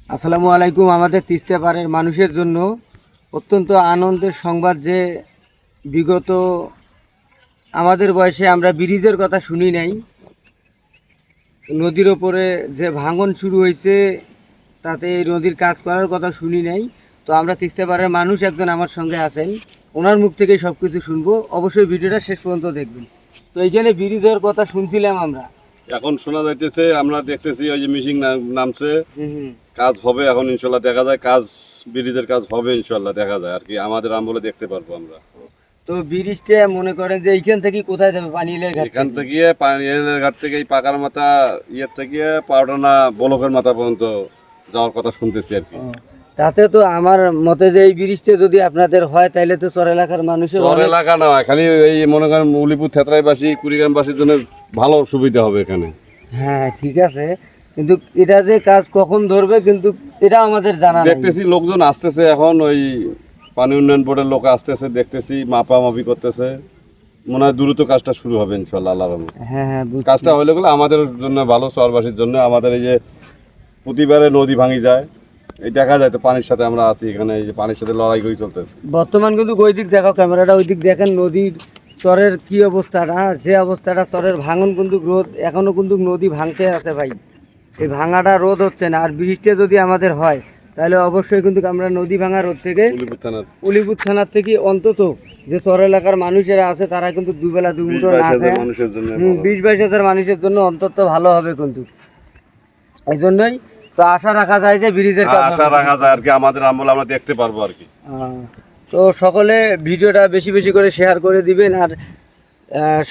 আসসালামু আলাইকুম। আমাদের তিস্তা পাড়ের মানুষের জন্য অত্যন্ত আনন্দের সংবাদ যে বিগত আমাদের বয়সে আমরা ব্রিজের কথা শুনি নাই। নদীর ওপরে যে ভাঙন শুরু হয়েছে তাতে এই নদীর কাজ করার কথা শুনি নাই। তো আমরা তিস্তা পাড়ের মানুষ একজন আমার সঙ্গে আছেন, ওনার মুখ থেকেই সব কিছু শুনবো। অবশ্যই ভিডিওটা শেষ পর্যন্ত দেখবেন। তো এইখানে ব্রিজের কথা শুনছিলাম আমরা, এখন শোনা যাইতেছে, আমরা দেখতেছি ওই যে মিশিং নামছে, হুম। কাজ হবে এখন ইনশাল্লাহ, দেখা যায় কাজ, ব্রিজের কাজ হবে ইনশাল্লাহ, দেখা যায় আর কি, আমাদের আমলে দেখতে পারবো আমরা। তো ব্রিজটা মনে করেন যে এইখান থেকে কোথায় যাবে? পানিলের ঘাট এখান থেকে? থেকে পানিয়ালের ঘাট থেকে এই পাকার মাথা ইয়ের থেকে পাউডানা বলকের মাথা পর্যন্ত যাওয়ার কথা শুনতেছি আর কি। ও, তাতে তো আমার মতে যে এই ব্রিজটা যদি আপনাদের হয় তাহলে তো চর এলাকার মানুষের শহর অনেক- এলাকা না, খালি এই মনে করেন উলিপুর থেতরাইবাসী কুড়িগ্রামবাসীর জন্য ভালো সুবিধা হবে এখানে। হ্যাঁ ঠিক আছে, কিন্তু এটা যে কাজ কখন ধরবে কিন্তু এটা আমাদের জানা নেই। দেখতেছি লোকজন আসতেছে, এখন ওই পানি উন্নয়ন বোর্ডের লোক আসতেছে, দেখতেছি মাপামাপি করতেছে, মনে হয় দ্রুত কাজটা শুরু হবে ইনশাল্লাহ আল্লাহর রহমতে। হ্যাঁ হ্যাঁ বুঝছি। কাজটা হলে গেলে আমাদের জন্য ভালো, শহরবাসীর জন্য। আমাদের এই যে প্রতিবারে নদী ভাঙি যায়, এই দেখা যায় তো পানির সাথে আমরা আছি এখানে, এই যে পানির সাথে লড়াই করে চলতেছে। বর্তমান কিন্তু ওই দিক দেখাও, ক্যামেরাটা ওই দিক দেখেন, নদীর চরের কি অবস্থাটা, যে অবস্থাটা চরের ভাঙন কিন্তু রোধ এখনো কিন্তু নদী ভাঙতে আছে ভাই। এই ভাঙাটা রোধ হচ্ছে না। আর বৃষ্টি যদি আমাদের হয় তাহলে অবশ্যই কিন্তু আমরা নদী ভাঙা রোধ থেকে উলিপুর থানার উলিপুর থানার থেকে অন্তত যে চর এলাকার মানুষেরা আছে তারা কিন্তু দুবেলা দুমুঠো না 20-22 হাজার খায়, মানুষের জন্য 20-22 হাজার মানুষের জন্য অন্তত ভালো হবে কিন্তু। এই জন্যই তো আশা রাখা যায় যে ব্রিজের কাজ আশা হবে। রাখা যায় আর কি, আমাদের আমলে আমরা দেখতে পারবো আর কি। তো সকলে ভিডিওটা বেশি বেশি করে শেয়ার করে দিবেন আর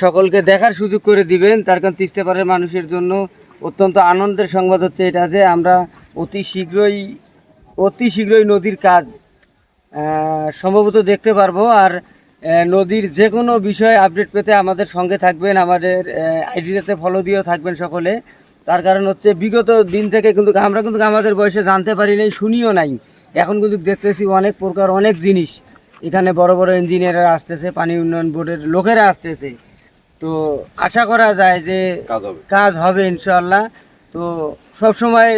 সকলকে দেখার সুযোগ করে দিবেন। তার কারণ তিস্তা পাড়ের মানুষের জন্য অত্যন্ত আনন্দের সংবাদ হচ্ছে এটা যে আমরা অতি শীঘ্রই নদীর কাজ সম্ভবত দেখতে পারবো। আর নদীর যে কোনো বিষয়ে আপডেট পেতে আমাদের সঙ্গে থাকবেন, আমাদের আইডিটাতে ফলো দিয়েও থাকবেন সকলে। তার কারণ হচ্ছে বিগত দিন থেকে কিন্তু আমরা কিন্তু আমাদের বয়সে জানতে পারি নাই, শুনিও নাই। এখন কিন্তু দেখতেছি অনেক প্রকার অনেক জিনিস, এখানে বড় বড় ইঞ্জিনিয়াররা আসতেছে, পানি উন্নয়ন বোর্ডের লোকেরা আসতেছে। তো আশা করা যায় যে কাজ হবে। কাজ হবে ইনশাআল্লাহ। তো সবসময়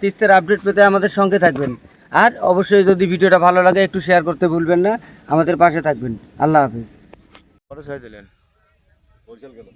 তিস্তার আপডেট পেতে আমাদের সঙ্গে থাকবেন। আর অবশ্যই যদি ভিডিওটা ভালো লাগে একটু শেয়ার করতে ভুলবেন না, আমাদের পাশে থাকবেন। আল্লাহ হাফিজ। কত ছয় দিলেন? বরিশাল গেল।